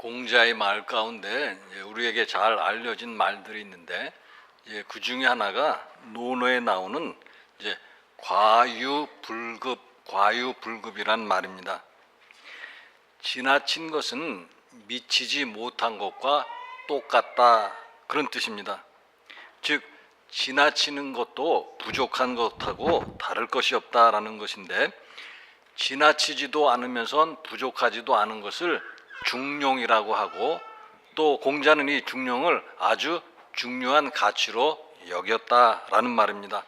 공자의 말 가운데 우리에게 잘 알려진 말들이 있는데 그 중에 하나가 논어에 나오는 과유불급이란 말입니다. 지나친 것은 미치지 못한 것과 똑같다, 그런 뜻입니다. 즉 지나치는 것도 부족한 것하고 다를 것이 없다라는 것인데, 지나치지도 않으면서 부족하지도 않은 것을 중용이라고 하고, 또 공자는 이 중용을 아주 중요한 가치로 여겼다라는 말입니다.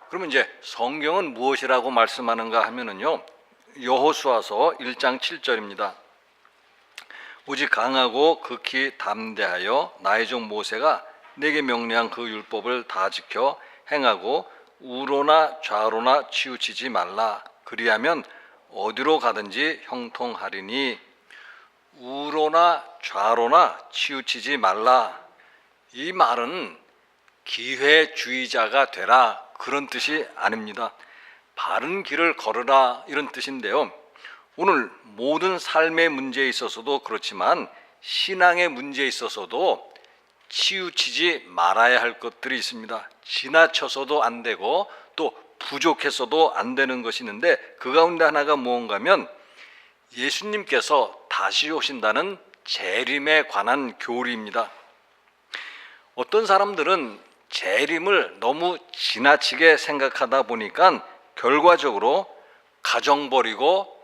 그러면 성경은 무엇이라고 말씀하는가 하면은요, 여호수아서 1장 7절입니다. 오직 강하고 극히 담대하여 나의 종 모세가 내게 명령한 그 율법을 다 지켜 행하고 우로나 좌로나 치우치지 말라. 그리하면 어디로 가든지 형통하리니. 우로나 좌로나 치우치지 말라. 이 말은 기회주의자가 되라, 그런 뜻이 아닙니다. 바른 길을 걸으라, 이런 뜻인데요. 오늘 모든 삶의 문제에 있어서도 그렇지만 신앙의 문제에 있어서도 치우치지 말아야 할 것들이 있습니다. 지나쳐서도 안 되고 또 부족해서도 안 되는 것이 있는데, 그 가운데 하나가 무언가 하면 예수님께서 다시 오신다는 재림에 관한 교리입니다. 어떤 사람들은 재림을 너무 지나치게 생각하다 보니까 결과적으로 가정 버리고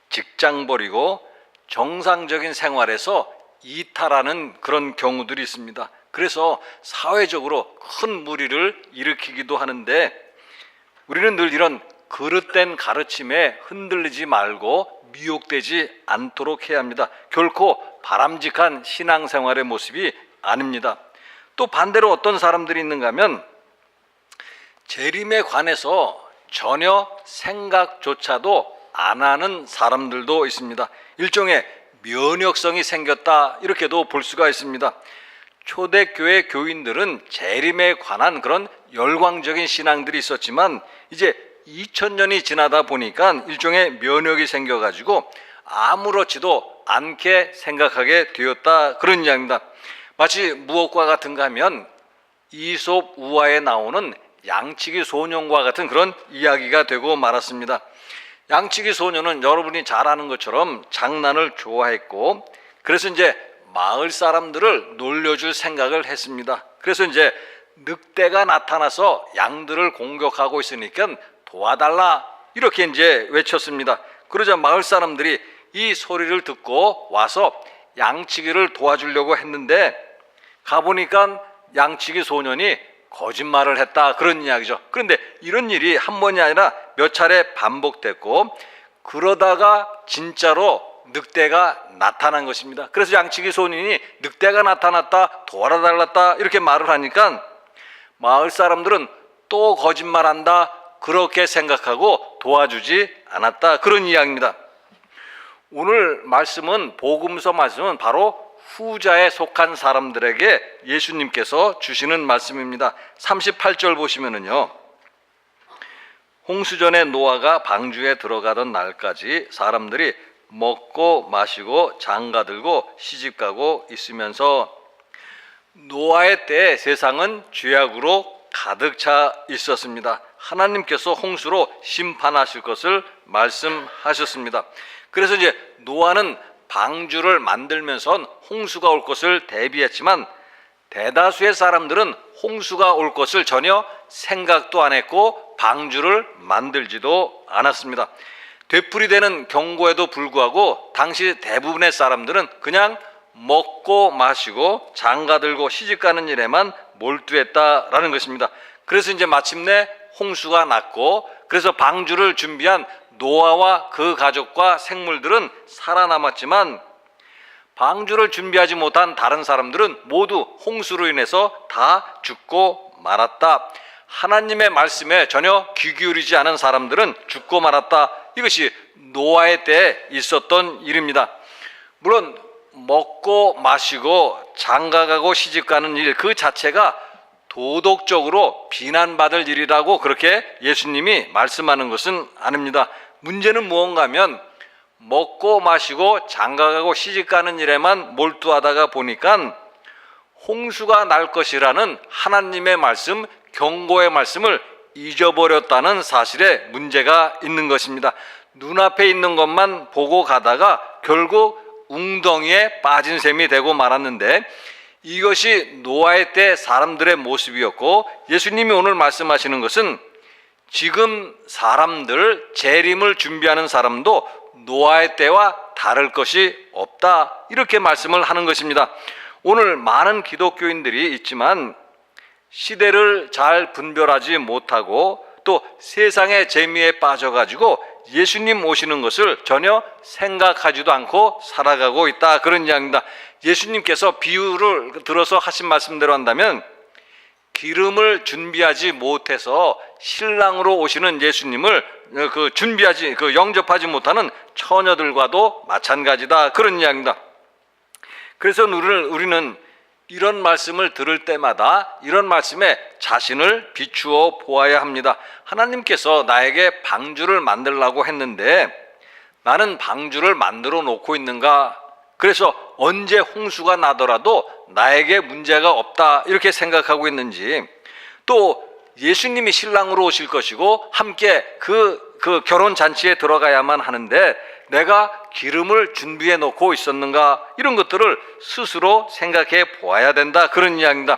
직장 버리고 정상적인 생활에서 이탈하는 그런 경우들이 있습니다. 그래서 사회적으로 큰 무리를 일으키기도 하는데, 우리는 늘 이런 그릇된 가르침에 흔들리지 말고 미혹되지 않도록 해야 합니다. 결코 바람직한 신앙생활의 모습이 아닙니다. 또 반대로 어떤 사람들이 있는가 하면 재림에 관해서 전혀 생각조차도 안 하는 사람들도 있습니다. 일종의 면역성이 생겼다, 이렇게도 볼 수가 있습니다. 초대교회 교인들은 재림에 관한 그런 열광적인 신앙들이 있었지만 이제 2000년이 지나다 보니까 일종의 면역이 생겨가지고 아무렇지도 않게 생각하게 되었다, 그런 이야기입니다. 마치 무엇과 같은가 하면 이솝 우화에 나오는 양치기 소년과 같은 그런 이야기가 되고 말았습니다. 양치기 소년은 여러분이 잘 아는 것처럼 장난을 좋아했고, 그래서 마을 사람들을 놀려줄 생각을 했습니다. 그래서 늑대가 나타나서 양들을 공격하고 있으니까 도와달라, 이렇게 외쳤습니다. 그러자 마을 사람들이 이 소리를 듣고 와서 양치기를 도와주려고 했는데, 가보니까 양치기 소년이 거짓말을 했다, 그런 이야기죠. 그런데 이런 일이 한 번이 아니라 몇 차례 반복됐고, 그러다가 진짜로 늑대가 나타난 것입니다. 그래서 양치기 소년이 늑대가 나타났다, 도와달랐다, 이렇게 말을 하니까 마을 사람들은 또 거짓말한다, 그렇게 생각하고 도와주지 않았다, 그런 이야기입니다. 오늘 말씀은, 복음서 말씀은 바로 후자에 속한 사람들에게 예수님께서 주시는 말씀입니다. 38절 보시면은요, 홍수전에 노아가 방주에 들어가던 날까지 사람들이 먹고 마시고 장가들고 시집가고 있으면서, 노아의 때 세상은 죄악으로 가득 차 있었습니다. 하나님께서 홍수로 심판하실 것을 말씀하셨습니다. 그래서 노아는 방주를 만들면서 홍수가 올 것을 대비했지만, 대다수의 사람들은 홍수가 올 것을 전혀 생각도 안 했고 방주를 만들지도 않았습니다. 되풀이되는 경고에도 불구하고 당시 대부분의 사람들은 그냥 먹고 마시고 장가들고 시집가는 일에만 몰두했다라는 것입니다. 그래서 마침내 홍수가 났고, 그래서 방주를 준비한 노아와 그 가족과 생물들은 살아남았지만, 방주를 준비하지 못한 다른 사람들은 모두 홍수로 인해서 다 죽고 말았다. 하나님의 말씀에 전혀 귀 기울이지 않은 사람들은 죽고 말았다. 이것이 노아의 때에 있었던 일입니다. 물론 먹고 마시고 장가가고 시집가는 일 그 자체가 도덕적으로 비난받을 일이라고 그렇게 예수님이 말씀하는 것은 아닙니다. 문제는 무언가 하면 먹고 마시고 장가가고 시집가는 일에만 몰두하다가 보니까 홍수가 날 것이라는 하나님의 말씀, 경고의 말씀을 잊어버렸다는 사실에 문제가 있는 것입니다. 눈앞에 있는 것만 보고 가다가 결국 웅덩이에 빠진 셈이 되고 말았는데, 이것이 노아의 때 사람들의 모습이었고, 예수님이 오늘 말씀하시는 것은 지금 사람들, 재림을 준비하는 사람도 노아의 때와 다를 것이 없다, 이렇게 말씀을 하는 것입니다. 오늘 많은 기독교인들이 있지만 시대를 잘 분별하지 못하고 또 세상의 재미에 빠져가지고 예수님 오시는 것을 전혀 생각하지도 않고 살아가고 있다, 그런 이야기입니다. 예수님께서 비유를 들어서 하신 말씀대로 한다면 기름을 준비하지 못해서 신랑으로 오시는 예수님을 영접하지 못하는 처녀들과도 마찬가지다, 그런 이야기입니다. 그래서 우리는 이런 말씀을 들을 때마다 이런 말씀에 자신을 비추어 보아야 합니다. 하나님께서 나에게 방주를 만들라고 했는데 나는 방주를 만들어 놓고 있는가? 그래서 언제 홍수가 나더라도 나에게 문제가 없다, 이렇게 생각하고 있는지, 또 예수님이 신랑으로 오실 것이고 함께 그 결혼 잔치에 들어가야만 하는데 내가 기름을 준비해 놓고 있었는가, 이런 것들을 스스로 생각해 보아야 된다, 그런 이야기입니다.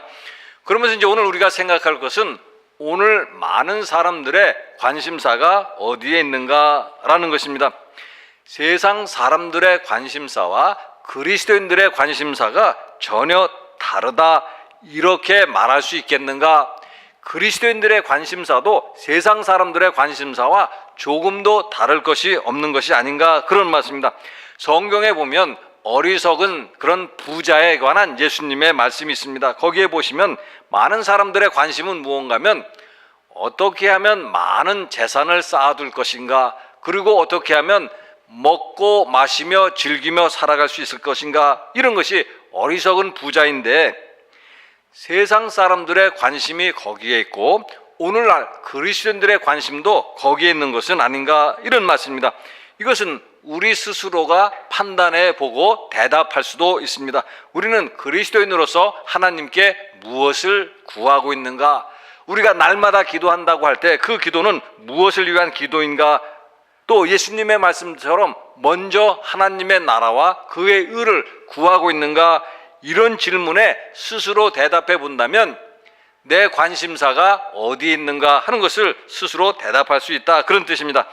그러면서 이제 오늘 우리가 생각할 것은 오늘 많은 사람들의 관심사가 어디에 있는가라는 것입니다. 세상 사람들의 관심사와 그리스도인들의 관심사가 전혀 다르다, 이렇게 말할 수 있겠는가? 그리스도인들의 관심사도 세상 사람들의 관심사와 조금도 다를 것이 없는 것이 아닌가, 그런 말씀입니다. 성경에 보면 어리석은 그런 부자에 관한 예수님의 말씀이 있습니다. 거기에 보시면 많은 사람들의 관심은 무언가 하면 어떻게 하면 많은 재산을 쌓아둘 것인가, 그리고 어떻게 하면 먹고 마시며 즐기며 살아갈 수 있을 것인가, 이런 것이 어리석은 부자인데 세상 사람들의 관심이 거기에 있고 오늘날 그리스도인들의 관심도 거기에 있는 것은 아닌가, 이런 말씀입니다. 이것은 우리 스스로가 판단해 보고 대답할 수도 있습니다. 우리는 그리스도인으로서 하나님께 무엇을 구하고 있는가? 우리가 날마다 기도한다고 할 때 그 기도는 무엇을 위한 기도인가? 또 예수님의 말씀처럼 먼저 하나님의 나라와 그의 의를 구하고 있는가? 이런 질문에 스스로 대답해 본다면 내 관심사가 어디 있는가 하는 것을 스스로 대답할 수 있다, 그런 뜻입니다.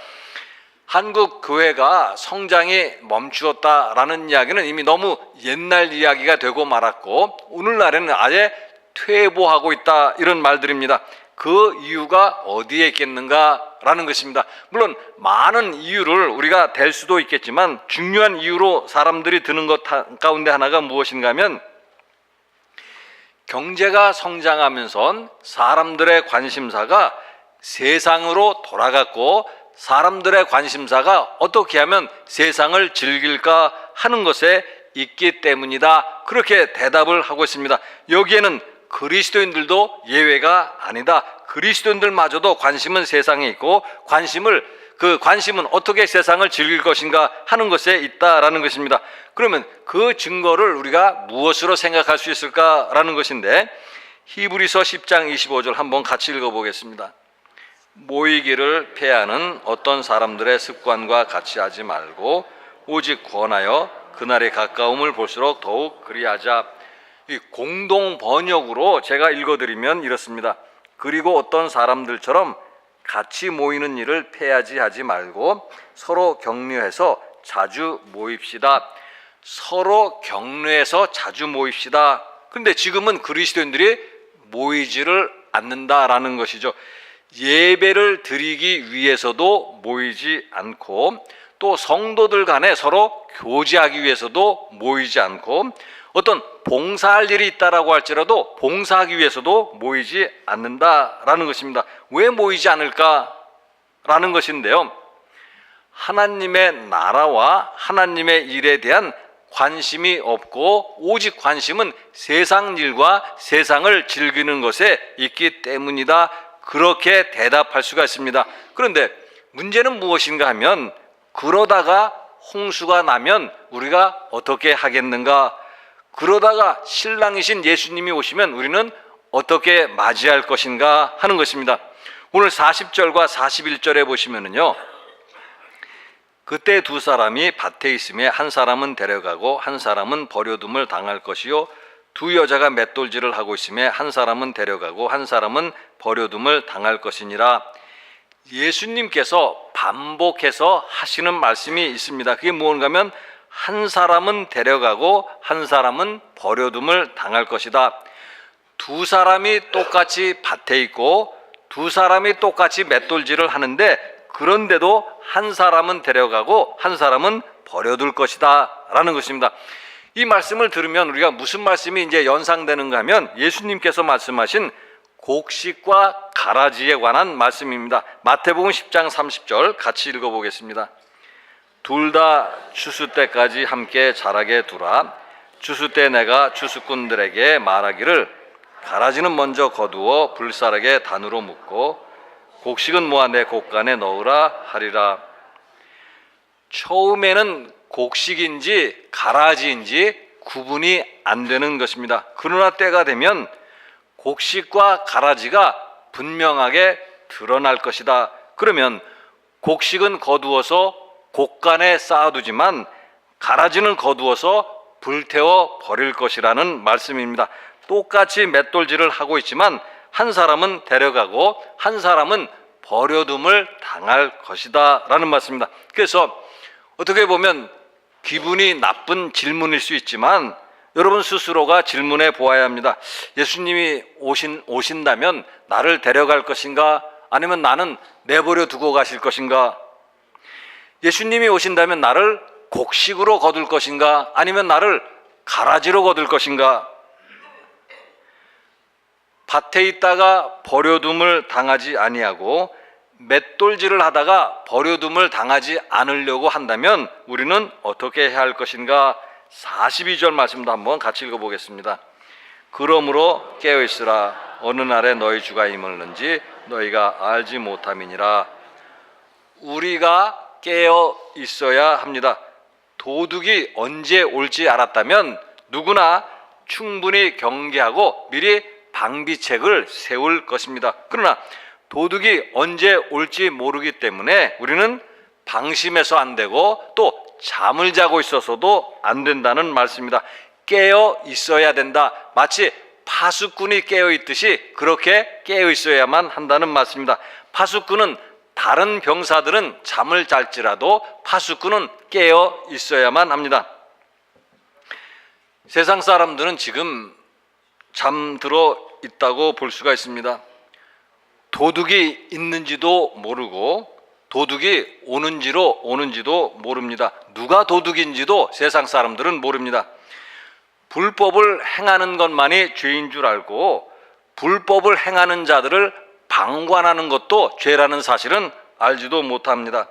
한국 교회가 성장이 멈추었다라는 이야기는 이미 너무 옛날 이야기가 되고 말았고 오늘날에는 아예 퇴보하고 있다, 이런 말들입니다. 그 이유가 어디에 있겠는가라는 것입니다. 물론 많은 이유를 우리가 댈 수도 있겠지만 중요한 이유로 사람들이 드는 것 가운데 하나가 무엇인가 하면 경제가 성장하면서 사람들의 관심사가 세상으로 돌아갔고 사람들의 관심사가 어떻게 하면 세상을 즐길까 하는 것에 있기 때문이다, 그렇게 대답을 하고 있습니다. 여기에는 그리스도인들도 예외가 아니다. 그리스도인들마저도 관심은 세상에 있고 그 관심은 어떻게 세상을 즐길 것인가 하는 것에 있다라는 것입니다. 그러면 그 증거를 우리가 무엇으로 생각할 수 있을까라는 것인데 히브리서 10장 25절 한번 같이 읽어보겠습니다. 모이기를 패하는 어떤 사람들의 습관과 같이 하지 말고 오직 권하여 그날의 가까움을 볼수록 더욱 그리하자. 이 공동 번역으로 제가 읽어드리면 이렇습니다. 그리고 어떤 사람들처럼 같이 모이는 일을 패하지 하지 말고 서로 격려해서 자주 모입시다. 서로 격려해서 자주 모입시다. 그런데 지금은 그리스도인들이 모이지를 않는다라는 것이죠. 예배를 드리기 위해서도 모이지 않고 또 성도들 간에 서로 교제하기 위해서도 모이지 않고 어떤 봉사할 일이 있다라고 할지라도 봉사하기 위해서도 모이지 않는다라는 것입니다. 왜 모이지 않을까라는 것인데요. 하나님의 나라와 하나님의 일에 대한 관심이 없고 오직 관심은 세상 일과 세상을 즐기는 것에 있기 때문이다, 그렇게 대답할 수가 있습니다. 그런데 문제는 무엇인가 하면 그러다가 홍수가 나면 우리가 어떻게 하겠는가? 그러다가 신랑이신 예수님이 오시면 우리는 어떻게 맞이할 것인가 하는 것입니다. 오늘 40절과 41절에 보시면은요, 그때 두 사람이 밭에 있음에 한 사람은 데려가고 한 사람은 버려둠을 당할 것이요, 두 여자가 맷돌질을 하고 있음에 한 사람은 데려가고 한 사람은 버려둠을 당할 것이니라. 예수님께서 반복해서 하시는 말씀이 있습니다. 그게 뭔가 하면 한 사람은 데려가고 한 사람은 버려둠을 당할 것이다. 두 사람이 똑같이 밭에 있고 두 사람이 똑같이 맷돌질을 하는데, 그런데도 한 사람은 데려가고 한 사람은 버려둘 것이다 라는 것입니다. 이 말씀을 들으면 우리가 무슨 말씀이 이제 연상되는가 하면 예수님께서 말씀하신 곡식과 가라지에 관한 말씀입니다. 마태복음 10장 30절 같이 읽어보겠습니다. 둘 다 추수 때까지 함께 자라게 두라. 추수 때 내가 추수꾼들에게 말하기를 가라지는 먼저 거두어 불사르게 단으로 묶고 곡식은 모아 내 곡간에 넣으라 하리라. 처음에는 곡식인지 가라지인지 구분이 안 되는 것입니다. 그러나 때가 되면 곡식과 가라지가 분명하게 드러날 것이다. 그러면 곡식은 거두어서 곡간에 쌓아두지만 가라지는 거두어서 불태워 버릴 것이라는 말씀입니다. 똑같이 맷돌질을 하고 있지만 한 사람은 데려가고 한 사람은 버려둠을 당할 것이다 라는 말씀입니다. 그래서 어떻게 보면 기분이 나쁜 질문일 수 있지만 여러분 스스로가 질문해 보아야 합니다. 예수님이 오신다면 나를 데려갈 것인가? 아니면 나는 내버려 두고 가실 것인가? 예수님이 오신다면 나를 곡식으로 거둘 것인가? 아니면 나를 가라지로 거둘 것인가? 밭에 있다가 버려둠을 당하지 아니하고 맷돌질을 하다가 버려둠을 당하지 않으려고 한다면 우리는 어떻게 해야 할 것인가? 42절 말씀도 한번 같이 읽어보겠습니다. 그러므로 깨어있으라. 어느 날에 너희 주가 임을는지 너희가 알지 못함이니라. 우리가 깨어 있어야 합니다. 도둑이 언제 올지 알았다면 누구나 충분히 경계하고 미리 방비책을 세울 것입니다. 그러나 도둑이 언제 올지 모르기 때문에 우리는 방심해서 안 되고 또 잠을 자고 있어서도 안 된다는 말씀입니다. 깨어 있어야 된다. 마치 파수꾼이 깨어 있듯이 그렇게 깨어 있어야만 한다는 말씀입니다. 파수꾼은 다른 병사들은 잠을 잘지라도 파수꾼은 깨어 있어야만 합니다. 세상 사람들은 지금 잠들어 있다고 볼 수가 있습니다. 도둑이 있는지도 모르고 도둑이 오는지도 모릅니다. 누가 도둑인지도 세상 사람들은 모릅니다. 불법을 행하는 것만이 죄인 줄 알고 불법을 행하는 자들을 방관하는 것도 죄라는 사실은 알지도 못합니다.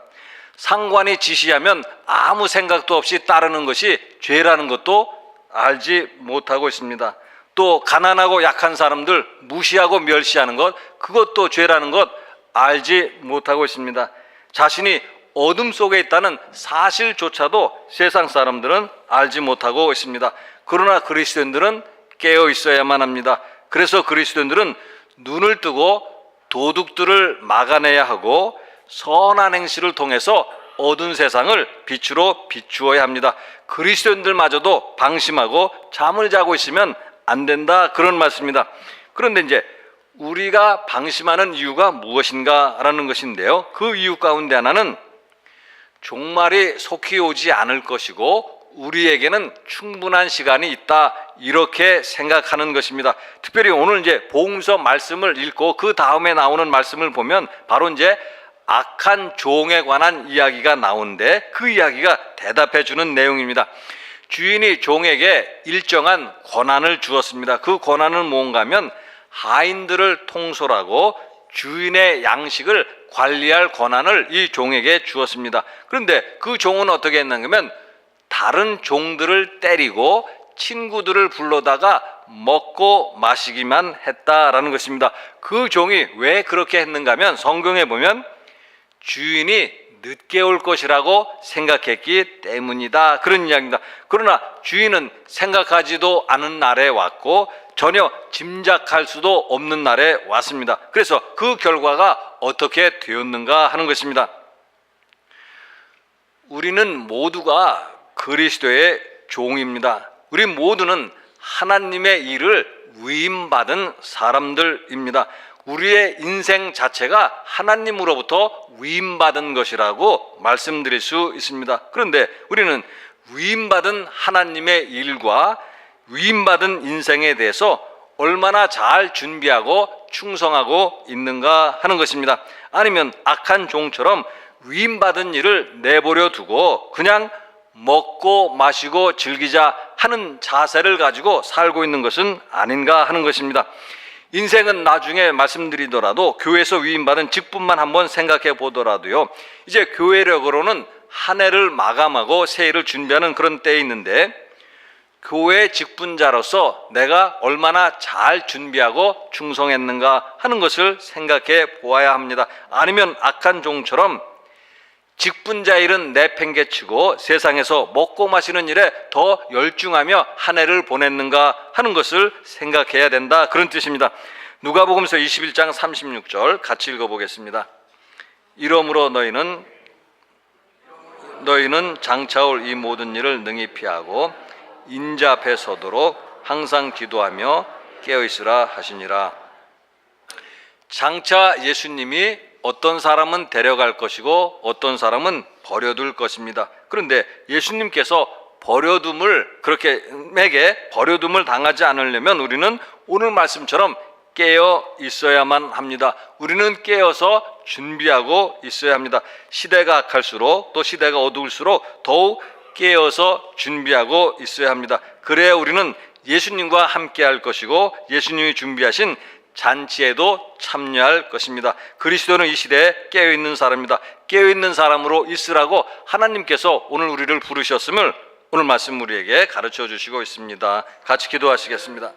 상관이 지시하면 아무 생각도 없이 따르는 것이 죄라는 것도 알지 못하고 있습니다. 또 가난하고 약한 사람들 무시하고 멸시하는 것, 그것도 죄라는 것 알지 못하고 있습니다. 자신이 어둠 속에 있다는 사실조차도 세상 사람들은 알지 못하고 있습니다. 그러나 그리스도인들은 깨어 있어야만 합니다. 그래서 그리스도인들은 눈을 뜨고 도둑들을 막아내야 하고 선한 행실을 통해서 어두운 세상을 빛으로 비추어야 합니다. 그리스도인들마저도 방심하고 잠을 자고 있으면 안 된다, 그런 말씀입니다. 그런데 이제 우리가 방심하는 이유가 무엇인가라는 것인데요, 그 이유 가운데 하나는 종말이 속히 오지 않을 것이고 우리에게는 충분한 시간이 있다, 이렇게 생각하는 것입니다. 특별히 오늘 이제 복음서 말씀을 읽고 그 다음에 나오는 말씀을 보면 바로 이제 악한 종에 관한 이야기가 나오는데 그 이야기가 대답해 주는 내용입니다. 주인이 종에게 일정한 권한을 주었습니다. 그 권한은 뭔가 하면 하인들을 통솔하고 주인의 양식을 관리할 권한을 이 종에게 주었습니다. 그런데 그 종은 어떻게 했는가 하면 다른 종들을 때리고 친구들을 불러다가 먹고 마시기만 했다라는 것입니다. 그 종이 왜 그렇게 했는가 하면 성경에 보면 주인이 늦게 올 것이라고 생각했기 때문이다. 그런 이야기입니다. 그러나 주인은 생각하지도 않은 날에 왔고 전혀 짐작할 수도 없는 날에 왔습니다. 그래서 그 결과가 어떻게 되었는가 하는 것입니다. 우리는 모두가 그리스도의 종입니다. 우리 모두는 하나님의 일을 위임받은 사람들입니다. 우리의 인생 자체가 하나님으로부터 위임받은 것이라고 말씀드릴 수 있습니다. 그런데 우리는 위임받은 하나님의 일과 위임받은 인생에 대해서 얼마나 잘 준비하고 충성하고 있는가 하는 것입니다. 아니면 악한 종처럼 위임받은 일을 내버려 두고 그냥 먹고 마시고 즐기자 하는 자세를 가지고 살고 있는 것은 아닌가 하는 것입니다. 인생은 나중에 말씀드리더라도 교회에서 위임받은 직분만 한번 생각해 보더라도요, 이제 교회력으로는 한 해를 마감하고 새 해를 준비하는 그런 때에 있는데, 교회 직분자로서 내가 얼마나 잘 준비하고 충성했는가 하는 것을 생각해 보아야 합니다. 아니면 악한 종처럼 직분자 일은 내팽개치고 세상에서 먹고 마시는 일에 더 열중하며 한 해를 보냈는가 하는 것을 생각해야 된다, 그런 뜻입니다. 누가복음서 21장 36절 같이 읽어보겠습니다. 이러므로 너희는 장차올 이 모든 일을 능히 피하고 인자 앞에 서도록 항상 기도하며 깨어있으라 하시니라. 장차 예수님이 어떤 사람은 데려갈 것이고 어떤 사람은 버려둘 것입니다. 그런데 예수님께서 버려둠을 당하지 않으려면 우리는 오늘 말씀처럼 깨어 있어야만 합니다. 우리는 깨어서 준비하고 있어야 합니다. 시대가 악할수록, 또 시대가 어두울수록 더욱 깨어서 준비하고 있어야 합니다. 그래야 우리는 예수님과 함께 할 것이고 예수님이 준비하신 잔치에도 참여할 것입니다. 그리스도는 이 시대에 깨어있는 사람입니다. 깨어있는 사람으로 있으라고 하나님께서 오늘 우리를 부르셨음을 오늘 말씀 우리에게 가르쳐 주시고 있습니다. 같이 기도하시겠습니다.